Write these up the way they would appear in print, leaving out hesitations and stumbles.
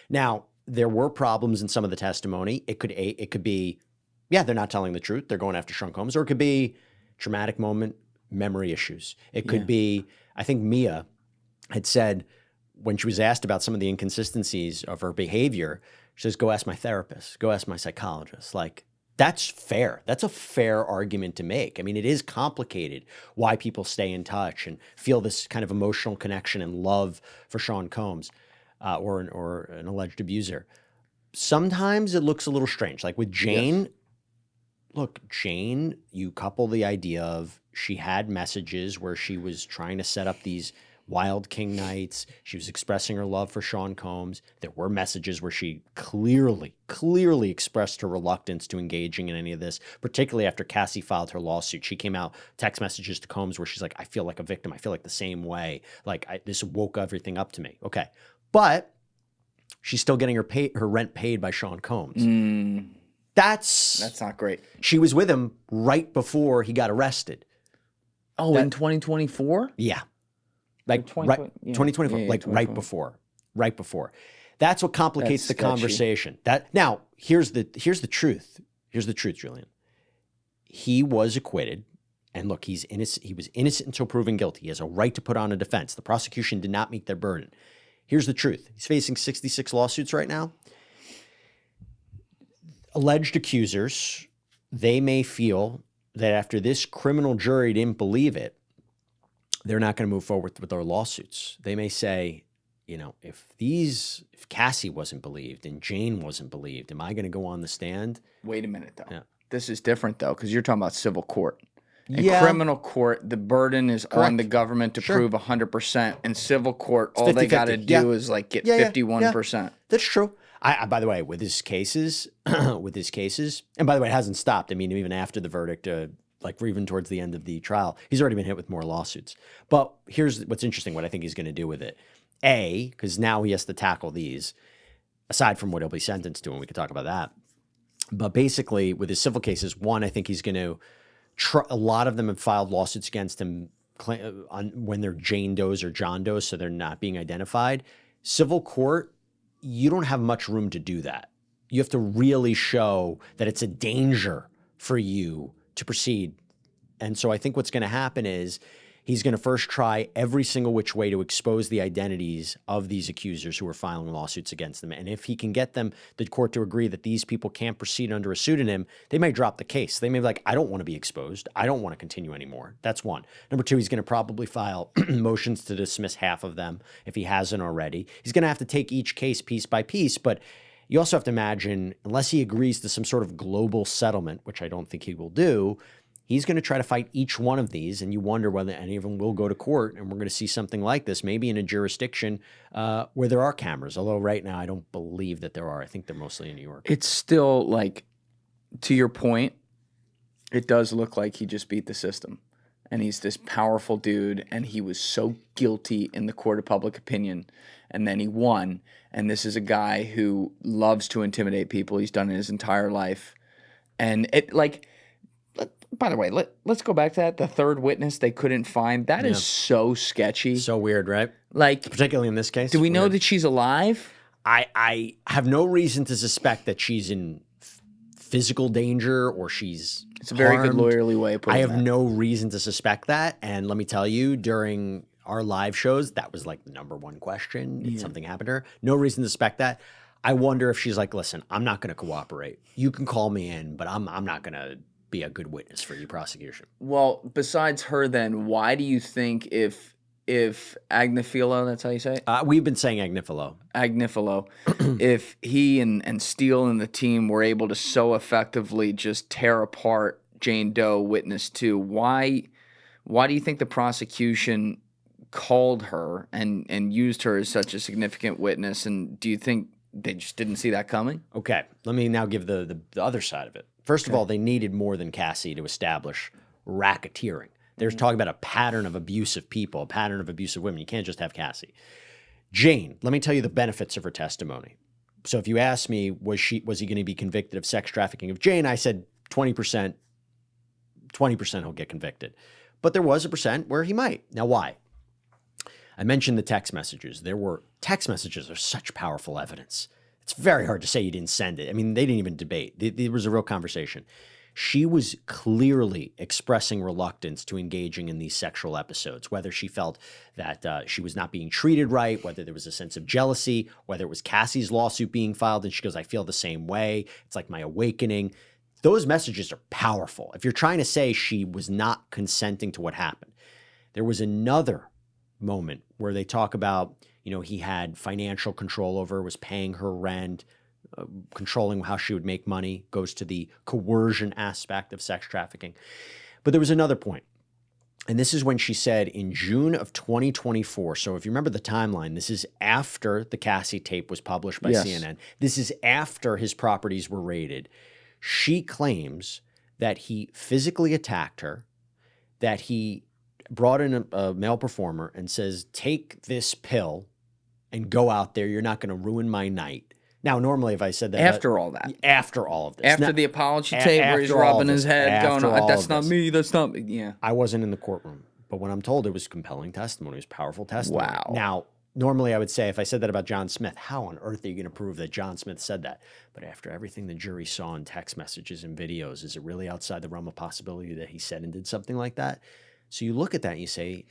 Now, there were problems in some of the testimony. It could be, yeah, they're not telling the truth. They're going after Sean Combs. Or it could be traumatic moment, memory issues. It could be, I think Mia had said when she was asked about some of the inconsistencies of her behavior, she says, go ask my therapist, go ask my psychologist. Like, that's fair. That's a fair argument to make. I mean, it is complicated why people stay in touch and feel this kind of emotional connection and love for Sean Combs or an alleged abuser. Sometimes it looks a little strange. Like with Jane, look, Jane, you couple the idea of she had messages where she was trying to set up these Wild King nights. She was expressing her love for Sean Combs. There were messages where she clearly expressed her reluctance to engaging in any of this, particularly after Cassie filed her lawsuit. She came out, text messages to Combs where she's like, I feel like a victim. I feel like the same way. Like this woke everything up to me. Okay. But she's still getting her rent paid by Sean Combs. That's not great. She was with him right before he got arrested. Oh, in 2024? Yeah. Like 2024, like 2024. Right before. That's what complicates the conversation. Now, here's the truth. Here's the truth, Julian. He was acquitted, and look, he's innocent. He was innocent until proven guilty. He has a right to put on a defense. The prosecution did not meet their burden. Here's the truth. He's facing 66 lawsuits right now. Alleged accusers, they may feel that after this criminal jury didn't believe it, they're not going to move forward with their lawsuits. They may say, you know, if Cassie wasn't believed and Jane wasn't believed, am I going to go on the stand? Wait a minute, though. Yeah. This is different, though, because you're talking about civil court. In criminal court, the burden is on the government to prove 100%. In civil court, all they got to do is like get 51%. Yeah. That's true. By the way, with his cases, and by the way, it hasn't stopped. I mean, even after the verdict, like even towards the end of the trial, he's already been hit with more lawsuits. But here's what's interesting, what I think he's going to do with it. Because now he has to tackle these, aside from what he'll be sentenced to, and we can talk about that. But basically, with his civil cases, one, I think he's going to a lot of them have filed lawsuits against him when they're Jane Does or John Does, so they're not being identified. Civil court, you don't have much room to do that. You have to really show that it's a danger for you to proceed. And so I think what's going to happen is he's going to first try every single which way to expose the identities of these accusers who are filing lawsuits against them. And if he can get the court to agree that these people can't proceed under a pseudonym, they may drop the case. They may be like, I don't want to be exposed. I don't want to continue anymore. That's one. Number two, he's going to probably file motions to dismiss half of them if he hasn't already. He's going to have to take each case piece by piece, but you also have to imagine, unless he agrees to some sort of global settlement, which I don't think he will do, he's going to try to fight each one of these, and you wonder whether any of them will go to court, and we're going to see something like this, maybe in a jurisdiction where there are cameras, although right now I don't believe that there are. I think they're mostly in New York. It's still like, to your point, it does look like he just beat the system, and he's this powerful dude, and he was so guilty in the court of public opinion, and then he won, and this is a guy who loves to intimidate people. He's done it his entire life, and it like... By the way, let's go back to that. The third witness they couldn't find. That is so sketchy. So weird, right? Like, particularly in this case. Do we know that she's alive? I have no reason to suspect that she's in physical danger or she's It's a very good lawyerly way of putting I have that. no reason to suspect that. And let me tell you, during our live shows, that was like the number one question. Did something happen to her? No reason to suspect that. I wonder if she's like, listen, I'm not going to cooperate. You can call me in, but I'm not going to be a good witness for you, prosecution. Well, besides her, then why do you think if Agnifilo, that's how you say it? We've been saying Agnifilo, if he and Steele and the team were able to so effectively just tear apart Jane Doe witness 2, why do you think the prosecution called her and used her as such a significant witness? And do you think they just didn't see that coming? Okay, let me now give the other side of it. First of all, they needed more than Cassie to establish racketeering. There's talking about a pattern of abusive people, a pattern of abusive women. You can't just have Cassie. Jane, let me tell you the benefits of her testimony. So if you ask me, was he going to be convicted of sex trafficking of Jane? I said 20%, 20% he'll get convicted. But there was a percent where he might. Now, why? I mentioned the text messages. Text messages are such powerful evidence. It's very hard to say you didn't send it. I mean, they didn't even debate. There was a real conversation. She was clearly expressing reluctance to engaging in these sexual episodes, whether she felt that she was not being treated right, whether there was a sense of jealousy, whether it was Cassie's lawsuit being filed. And she goes, I feel the same way. It's like my awakening. Those messages are powerful. If you're trying to say she was not consenting to what happened, there was another moment where they talk about, he had financial control over her, was paying her rent, controlling how she would make money, goes to the coercion aspect of sex trafficking. But there was another point. And this is when she said in June of 2024. So if you remember the timeline, this is after the Cassie tape was published by CNN. This is after his properties were raided. She claims that he physically attacked her, that he brought in a male performer and says, take this pill and go out there. You're not going to ruin my night. Now, normally if I said that... After all that. After all of this. After the apology tape where he's rubbing his head, going, that's not me, that's not me. Yeah. I wasn't in the courtroom, but when I'm told it was compelling testimony, it was powerful testimony. Wow. Now, normally I would say if I said that about John Smith, how on earth are you going to prove that John Smith said that? But after everything the jury saw in text messages and videos, is it really outside the realm of possibility that he said and did something like that? So you look at that and you say,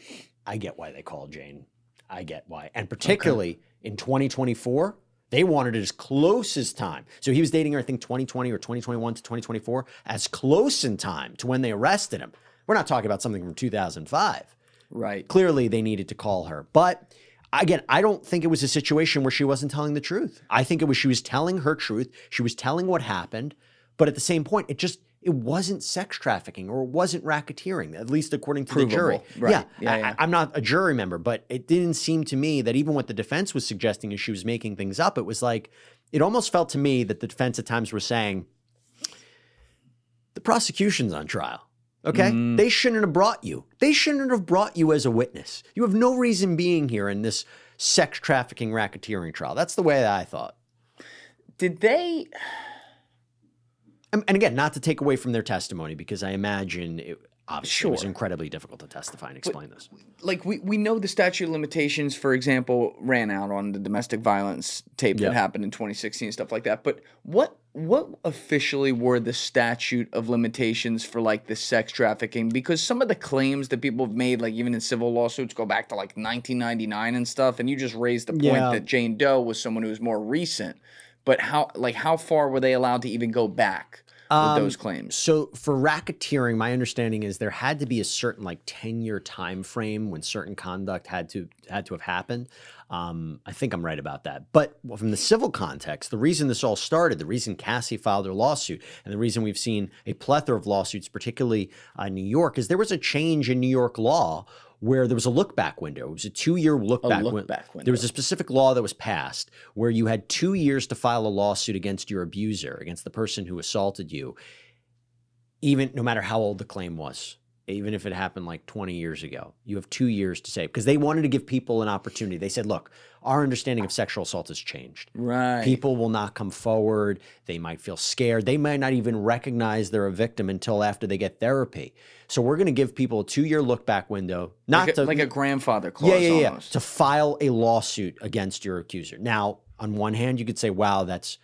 I get why they called Jane. I get why. And particularly in 2024, they wanted it as close as time. So he was dating her, I think, 2020 or 2021 to 2024, as close in time to when they arrested him. We're not talking about something from 2005. Right. Clearly, they needed to call her. But again, I don't think it was a situation where she wasn't telling the truth. I think she was telling her truth. She was telling what happened. But at the same point, it wasn't sex trafficking or it wasn't racketeering, at least according to the jury. Right. Yeah. I'm not a jury member, but it didn't seem to me that even what the defense was suggesting is she was making things up. It was like, it almost felt to me that the defense at times were saying, the prosecution's on trial. Okay? They shouldn't have brought you. They shouldn't have brought you as a witness. You have no reason being here in this sex trafficking racketeering trial. That's the way that I thought. Did they... And again, not to take away from their testimony, because I imagine it obviously was incredibly difficult to testify and explain this. Like, we know the statute of limitations, for example, ran out on the domestic violence tape that happened in 2016 and stuff like that. But what officially were the statute of limitations for, like, the sex trafficking? Because some of the claims that people have made, like, even in civil lawsuits, go back to, like, 1999 and stuff. And you just raised the point that Jane Doe was someone who was more recent. But how far were they allowed to even go back with those claims? So for racketeering, my understanding is there had to be a certain 10-year time frame when certain conduct had to have happened. I think I'm right about that. But from the civil context, the reason this all started, the reason Cassie filed her lawsuit, and the reason we've seen a plethora of lawsuits, particularly in New York, is there was a change in New York law where there was a look-back window. It was a 2-year look-back window. There was a specific law that was passed where you had 2 years to file a lawsuit against your abuser, against the person who assaulted you, even no matter how old the claim was. Even if it happened 20 years ago, you have 2 years to say, because they wanted to give people an opportunity. They said, look, our understanding of sexual assault has changed. Right. People will not come forward. They might feel scared. They might not even recognize they're a victim until after they get therapy. So we're going to give people a 2-year look back window, like a grandfather clause almost. To file a lawsuit against your accuser. Now, on one hand, you could say, wow, that's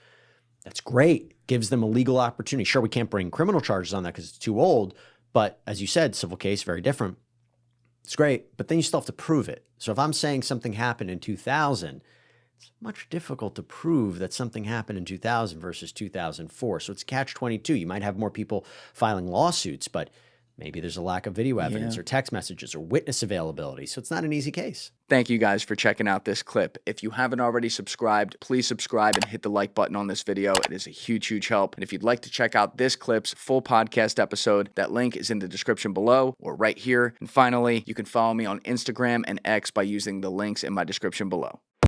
great. Gives them a legal opportunity. Sure, we can't bring criminal charges on that because it's too old. But as you said, civil case, very different. It's great, but then you still have to prove it. So if I'm saying something happened in 2000, it's much difficult to prove that something happened in 2000 versus 2004. So it's catch-22. You might have more people filing lawsuits, but maybe there's a lack of video evidence or text messages or witness availability. So it's not an easy case. Thank you guys for checking out this clip. If you haven't already subscribed, please subscribe and hit the like button on this video. It is a huge, huge help. And if you'd like to check out this clip's full podcast episode, that link is in the description below or right here. And finally, you can follow me on Instagram and X by using the links in my description below.